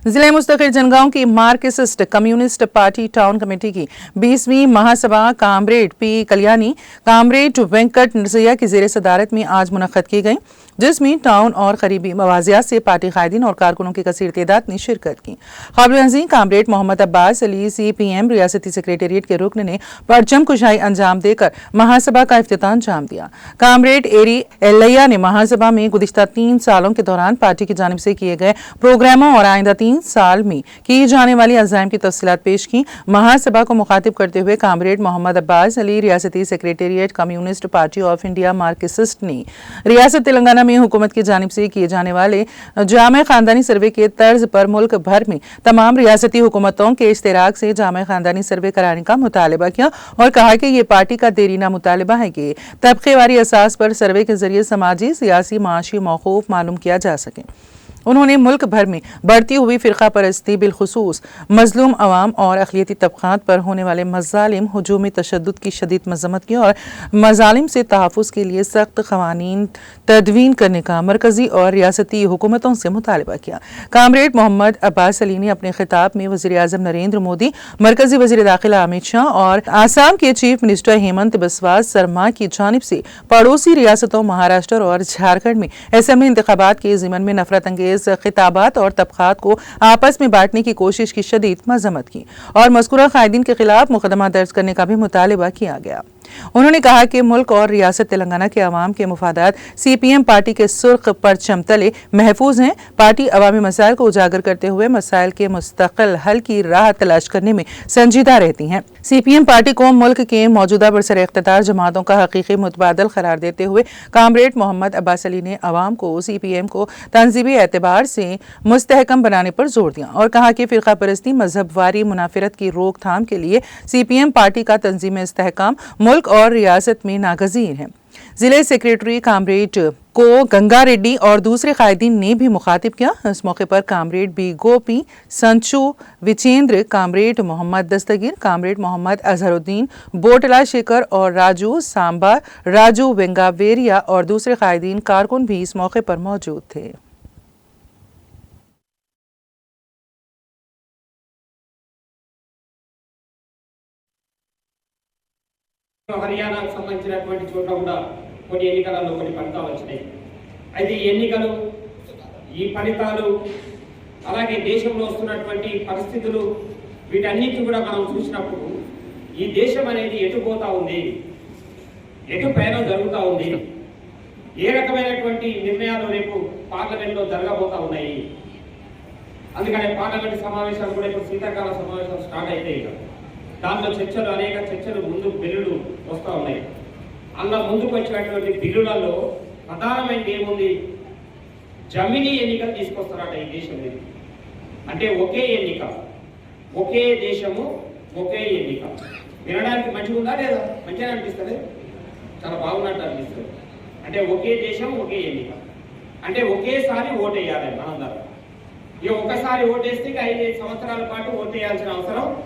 जिले मुस्तकिल जनगांव की Marxist Communist Party town committee की 20वीं महासभा comrade P Kalyani comrade Venkat Narsaiah की जेर सदारत में आज मुनक्कद की गई, जिसमें टाउन और करीबी मवाजियात से पार्टी कायदीन और कारकुनों की कसीर तादाद ने शिरकत की। काबिल अज़ीम कामरेड मोहम्मद अब्बास अली CPM रियासती सेक्रेटेरिएट के रुकन ने परचम कुशाई अंजाम देकर महासभा का इफ्तिताह अंजाम दिया। कामरेड एरी एल्लैया ने महासभा में गुज़िश्ता 3 सालों के दौरान पार्टी की जानिब से किए गए प्रोग्रामों और आइंदा 3 साल में की जाने वाली अज़ाइम की तफसीलात पेश की। महासभा को मुखातिब करते हुए कामरेड मोहम्मद अब्बास अली रियासती secretariat communist party of India Marxist ने रियासत तेलंगाना में हुकूमत की जानिब से किए जाने वाले जामे खानदानी सर्वे के तर्ज पर मुल्क भर में तमाम रियासती हुकूमतों के इश्तिराक से जामे खानदानी सर्वे कराने का मुतालबा किया और कहा कि ये पार्टी का देरीना मुतालबा है कि तबक़ेवारी असास पर सर्वे के जरिए समाजी, सियासी, माशी मौक़ूफ़ मालूम किया जा सके। उन्होंने मुल्क भर में बढ़ती हुई फ़िरक़ा परस्ती बिलखुसूस मज़लूम अवाम और अक़लियती तबक़ात पर होने वाले मज़ालिम हुजूमी तशद्दुद की शदीद मज़म्मत की और मज़ालिम से तहफ़्फ़ुज़ के लिए सख्त क़वानीन तदवीन करने का मरकज़ी और रियासती हुकूमतों से मुतालबा किया। कामरेड मोहम्मद अब्बास अली ने अपने खिताब में वज़ीर-ए-आज़म नरेंद्र मोदी, मरकज़ी वज़ीर दाखिला अमित शाह और आसाम के चीफ मिनिस्टर हेमंत बिस्वा सरमा की जानिब से पड़ोसी रियासतों महाराष्ट्र और झारखंड में असेंबली इंतखाबात के ज़िमन में नफरत अंगेज खिताबात और तबक़ात को आपस में बांटने की कोशिश की शदीद मज़म्मत की और मज़कूरा कायदीन के खिलाफ मुकदमा दर्ज करने का भी मुतालबा किया गया। उन्होंने कहा कि मुल्क और रियासत तेलंगाना के अवाम के मुफादात CPM पार्टी के सुर्ख परचम तले महफूज हैं। पार्टी अवामी मसाइल को उजागर करते हुए मसाइल के मुस्तकिल हल की राह तलाश करने में संजीदा रहती हैं। CPM पार्टी को मुल्क के मौजूदा बरसर इख्तियार जमातों का हकीकी मुतबादल करार देते हुए कामरेड मोहम्मद अब्बास अली ने अवाम को CPM को तंजीमी एतबार से मुस्तहकम बनाने पर जोर दिया और कहा कि फ़िरक़ा परस्ती, मजहबवारी, मुनाफिरत की रोकथाम के लिए CPM पार्टी का तंजीम इस्तेहकाम मुल्क और रियासत में नागज़ीर है। जिले सेक्रेटरी कामरेड को गंगा रेड्डी और दूसरे कायदीन ने भी मुखातिब किया। इस मौके पर कामरेड बी गोपी, संचू विचेंद्र, कामरेड मोहम्मद दस्तगीर, कामरेड मोहम्मद अजहरुद्दीन, बोटला शेखर और राजू सांबा, राजू वेंगावेरिया और दूसरे कायदीन कारकुन भी इस मौके पर मौजूद थे। హర్యానాకు సంబంధించినటువంటి చోట్ల కూడా కొన్ని ఎన్నికలలో కొన్ని ఫలితాలు వచ్చినాయి. అయితే ఈ ఎన్నికలు, ఈ ఫలితాలు, అలాగే దేశంలో వస్తున్నటువంటి పరిస్థితులు, వీటన్నిటిని కూడా మనం చూసినప్పుడు ఈ దేశం అనేది ఎటు పోతా ఉంది, ఎటు ప్రయాణం జరుగుతూ ఉంది, ఏ రకమైనటువంటి నిర్ణయాలు రేపు పార్లమెంట్లో జరగబోతా ఉన్నాయి. అందుకనే పార్లమెంట్ సమావేశాలు కూడా ఇప్పుడు శీతాకాల సమావేశాలు స్టార్ట్ అవుతాయి. దాంట్లో చర్చలు, అనేక చర్చలు ముందు బిల్లులు వస్తూ ఉన్నాయి. అలా ముందుకు వచ్చినటువంటి బిల్లులలో ప్రధానమైనది ఏముంది, జమినీ ఎన్నికలు తీసుకొస్తారట ఈ దేశం మీద. అంటే ఒకే ఎన్నిక, ఒకే దేశము, ఒకే ఎన్నిక. వినడానికి మంచిగా ఉందా లేదా? మంచిగా అనిపిస్తుంది, చాలా బాగున్నట్టు అనిపిస్తుంది. అంటే ఒకే దేశం, ఒకే ఎన్నిక, అంటే ఒకేసారి ఓటేయాలి మనందరం. ఇక ఒకసారి ఓటేస్తే 5 సంవత్సరాల పాటు ఓటేయాల్సిన అవసరం